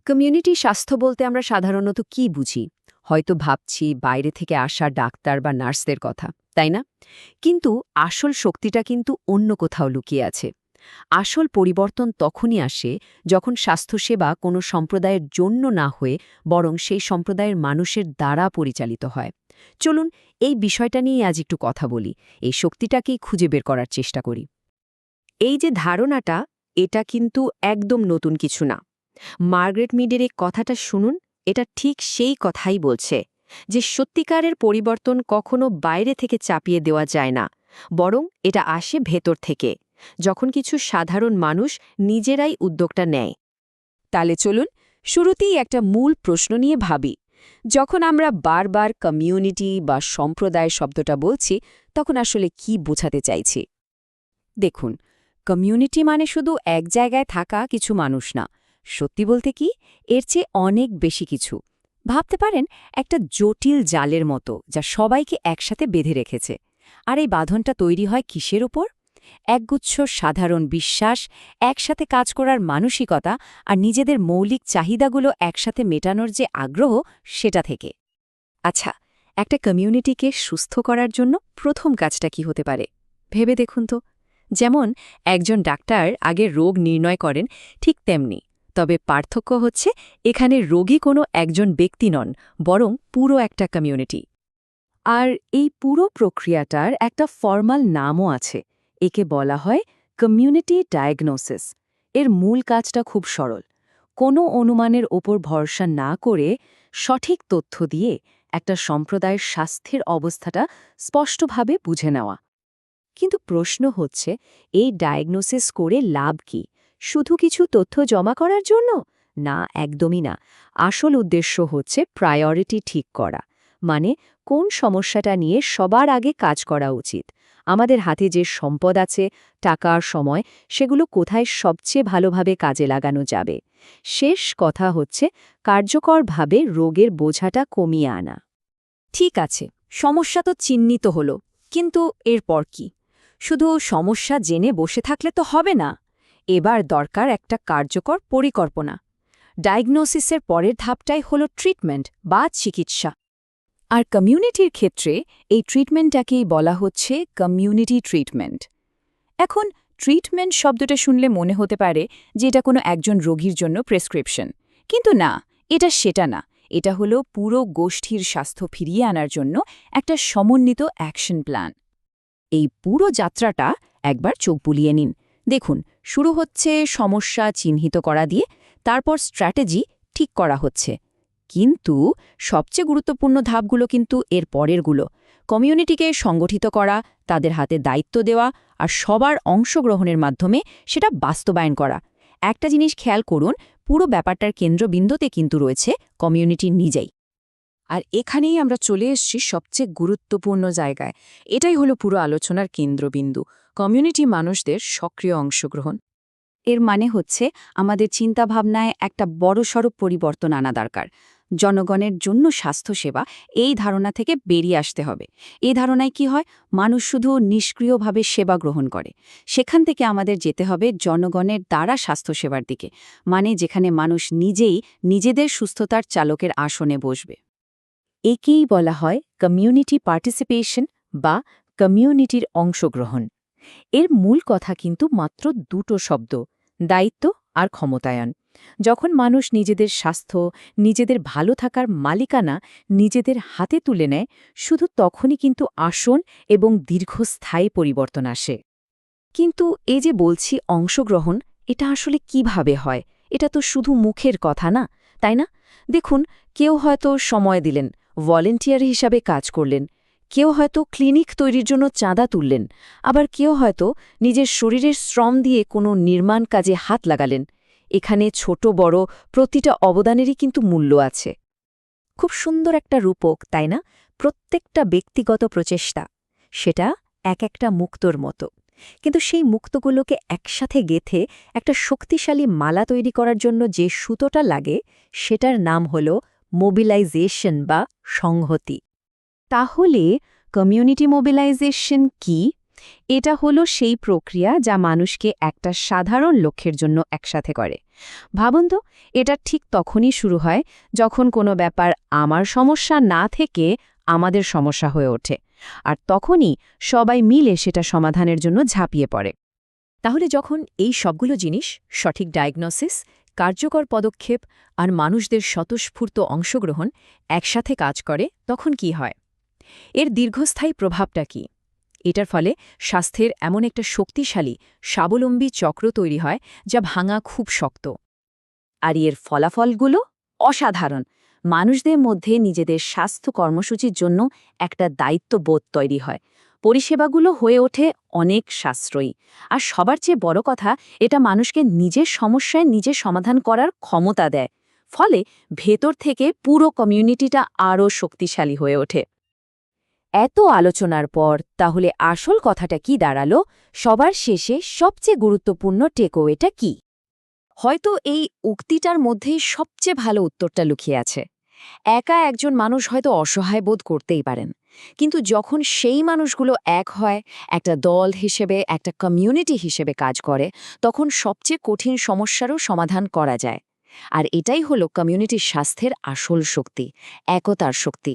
Community স্বাস্থ্য বলতে আমরা সাধারণত কি বুঝি? হয়তো ভাবছি বাইরে থেকে আসা ডাক্তার বা নার্সদের কথা, তাই না? কিন্তু আসল শক্তিটা কিন্তু অন্য কোথাও লুকিয়ে আছে। আসল পরিবর্তন তখনই আসে যখন স্বাস্থ্যসেবা কোনো সম্প্রদায়ের জন্য না হয়ে বরং সেই সম্প্রদায়ের মানুষের দ্বারা পরিচালিত হয়। চলুন এই বিষয়টা নিয়ে আজ একটু কথা বলি, এই শক্তিটাকেই খুঁজে বের করার চেষ্টা করি। এই যে ধারণাটা, এটা কিন্তু একদম নতুন কিছু না। মার্গারেট মিডের এই কথাটা শুনুন, এটা ঠিক সেই কথাই বলছে যে সত্যিকারের পরিবর্তন কখনো বাইরে থেকে চাপিয়ে দেওয়া যায় না, বরং এটা আসে ভেতর থেকে, যখন কিছু সাধারণ মানুষ নিজেরাই উদ্যোগটা নেয়। তাহলে চলুন শুরুতেই একটা মূল প্রশ্ন নিয়ে ভাবি। যখন আমরা বারবার কমিউনিটি বা সম্প্রদায় শব্দটা বলছি, তখন আসলে কি বোঝাতে চাইছি? দেখুন, কমিউনিটি মানে শুধু এক জায়গায় থাকা কিছু মানুষ না। সত্যি বলতে কি, এর চেয়ে অনেক বেশি কিছু। ভাবতে পারেন একটা জটিল জালের মতো, যা সবাইকে একসাথে বেঁধে রেখেছে। আর এই বাঁধনটা তৈরি হয় কিসের ওপর? একগুচ্ছ সাধারণ বিশ্বাস, একসাথে কাজ করার মানসিকতা আর নিজেদের মৌলিক চাহিদাগুলো একসাথে মেটানোর যে আগ্রহ, সেটা থেকে। আচ্ছা, একটা কমিউনিটিকে সুস্থ করার জন্য প্রথম কাজটা কি হতে পারে ভেবে দেখুন তো। যেমন একজন ডাক্তার আগে রোগ নির্ণয় করেন, ঠিক তেমনি। তবে পার্থক্য হচ্ছে এখানে রোগী কোনো একজন ব্যক্তি নন, বরং পুরো একটা কমিউনিটি। আর এই পুরো প্রক্রিয়াটার একটা ফর্মাল নামও আছে। একে বলা হয় কমিউনিটি ডায়াগনোসিস। এর মূল কাজটা খুব সরল। কোনো অনুমানের ওপর ভরসা না করে সঠিক তথ্য দিয়ে একটা সম্প্রদায়ের স্বাস্থ্যের অবস্থাটা স্পষ্টভাবে বুঝে নেওয়া। কিন্তু প্রশ্ন হচ্ছে, এই ডায়াগনোসিস করে লাভ কি? শুধু কিছু তথ্য জমা করার জন্য? না, একদমই না। আসল উদ্দেশ্য হচ্ছে প্রায়োরিটি ঠিক করা। মানে কোন সমস্যাটা নিয়ে সবার আগে কাজ করা উচিত। আমাদের হাতে যে সম্পদ আছে, টাকা আর সময়, সেগুলো কোথায় সবচেয়ে ভালোভাবে কাজে লাগানো যাবে। শেষ কথা হচ্ছে কার্যকরভাবে রোগের বোঝাটা কমিয়ে আনা। ঠিক আছে, সমস্যা তো চিহ্নিত হলো, কিন্তু এরপর কি? শুধু সমস্যা জেনে বসে থাকলে তো হবে না। এবার দরকার একটা কার্যকর পরিকল্পনা। ডায়াগনোসিসের পরের ধাপটাই হলো ট্রিটমেন্ট বা চিকিৎসা। আর কমিউনিটির ক্ষেত্রে এই ট্রিটমেন্টটাকেই বলা হচ্ছে কমিউনিটি ট্রিটমেন্ট। এখন ট্রিটমেন্ট শব্দটা শুনলে মনে হতে পারে যে এটা কোনো একজন রোগীর জন্য প্রেসক্রিপশন। কিন্তু না, এটা সেটা না। এটা হলো পুরো গোষ্ঠীর স্বাস্থ্য ফিরিয়ে আনার জন্য একটা সমন্বিত অ্যাকশন প্ল্যান। এই পুরো যাত্রাটা একবার চোখ বুলিয়ে নিন। দেখুন, শুরু হচ্ছে সমস্যা চিহ্নিত করা দিয়ে, তারপর স্ট্র্যাটেজি ঠিক করা হচ্ছে। কিন্তু সবচেয়ে গুরুত্বপূর্ণ ধাপগুলো কিন্তু এর পরেরগুলো। কমিউনিটিকে সংগঠিত করা, তাদের হাতে দায়িত্ব দেওয়া আর সবার অংশগ্রহণের মাধ্যমে সেটা বাস্তবায়ন করা। একটা জিনিস খেয়াল করুন, পুরো ব্যাপারটার কেন্দ্রবিন্দুতে কিন্তু রয়েছে কমিউনিটি নিজেই। আর এখানেই আমরা চলে এসেছি সবচেয়ে গুরুত্বপূর্ণ জায়গায়। এটাই হলো পুরো আলোচনার কেন্দ্রবিন্দু, কমিউনিটি মানুষদের সক্রিয় অংশগ্রহণ। এর মানে হচ্ছে আমাদের চিন্তাভাবনায় একটা বড়সড় পরিবর্তন আনা দরকার। জনগণের জন্য স্বাস্থ্যসেবা, এই ধারণা থেকে বেরিয়ে আসতে হবে। এই ধারণায় কি হয়, মানুষ শুধু নিষ্ক্রিয়ভাবে সেবা গ্রহণ করে। সেখান থেকে আমাদের যেতে হবে জনগণের দ্বারা স্বাস্থ্যসেবার দিকে, মানে যেখানে মানুষ নিজেই নিজেদের সুস্থতার চালকের আসনে বসবে। একেই বলা হয় কমিউনিটি পার্টিসিপেশন বা কমিউনিটির অংশগ্রহণ। এর মূল কথা কিন্তু মাত্র দুটো শব্দ, দায়িত্ব আর ক্ষমতায়ন। যখন মানুষ নিজেদের স্বাস্থ্য, নিজেদের ভালো থাকার মালিকানা নিজেদের হাতে তুলে নেয়, শুধু তখনই কিন্তু আসন এবং দীর্ঘস্থায়ী পরিবর্তন আসে। কিন্তু এই যে বলছি অংশগ্রহণ, এটা আসলে কিভাবে হয়? এটা তো শুধু মুখের কথা না, তাই না? দেখুন, কেউ হয়তো সময় দিলেন, ভলেন্টিয়ার হিসাবে কাজ করলেন। কেউ হয়তো ক্লিনিক তৈরির জন্য চাঁদা তুললেন। আবার কেউ হয়তো নিজের শরীরের শ্রম দিয়ে কোনো নির্মাণ কাজে হাত লাগালেন। এখানে ছোট বড় প্রতিটা অবদানেরই কিন্তু মূল্য আছে। খুব সুন্দর একটা রূপক, তাই না? প্রত্যেকটা ব্যক্তিগত প্রচেষ্টা, সেটা এক একটা মুক্তোর মতো। কিন্তু সেই মুক্তগুলোকে একসাথে গেঁথে একটা শক্তিশালী মালা তৈরি করার জন্য যে সুতোটা লাগে, সেটার নাম হল মোবিলাইজেশন বা সংহতি। তাহলে কমিউনিটি মোবিলাইজেশন কি? এটা হলো সেই প্রক্রিয়া যা মানুষকে একটা সাধারণ লক্ষ্যের জন্য একসাথে করে। ভাবুন তো, এটা ঠিক তখনই শুরু হয় যখন কোনো ব্যাপার আমার সমস্যা না থেকে আমাদের সমস্যা হয়ে ওঠে, আর তখনই সবাই মিলে সেটা সমাধানের জন্য ঝাঁপিয়ে পড়ে। তাহলে যখন এই সবগুলো জিনিস, সঠিক ডায়াগনোসিস, কার্যকর পদক্ষেপ আর মানুষদের স্বতঃস্ফূর্ত অংশগ্রহণ একসাথে কাজ করে, তখন কি হয়? এর দীর্ঘস্থায়ী প্রভাবটা কি? এটার ফলে স্বাস্থ্যের এমন একটা শক্তিশালী, স্বাবলম্বী চক্র তৈরি হয় যা ভাঙা খুব শক্ত। আর এর ফলাফলগুলো অসাধারণ। মানুষদের মধ্যে নিজেদের স্বাস্থ্য কর্মসূচির জন্য একটা দায়িত্ববোধ তৈরি হয়। পরিষেবাগুলো হয়ে ওঠে অনেক সাশ্রয়ী। আর সবার চেয়ে বড় কথা, এটা মানুষকে নিজের সমস্যায় নিজে সমাধান করার ক্ষমতা দেয়। ফলে ভেতর থেকে পুরো কমিউনিটিটা আরও শক্তিশালী হয়ে ওঠে। এত আলোচনার পর তাহলে আসল কথাটা কি দাঁড়ালো? সবার শেষে সবচেয়ে গুরুত্বপূর্ণ টেকওয়েটা কি? হয়তো এই উক্তিটার মধ্যেই সবচেয়ে ভালো উত্তরটা লুকিয়ে আছে। একা একজন মানুষ হয়তো অসহায় বোধ করতেই পারেন, কিন্তু যখন সেই মানুষগুলো এক হয়, একটা দল হিসেবে, একটা কমিউনিটি হিসেবে কাজ করে, তখন সবচেয়ে কঠিন সমস্যারও সমাধান করা যায়। আর এটাই হলো কমিউনিটির স্বাস্থ্যের আসল শক্তি, একতার শক্তি।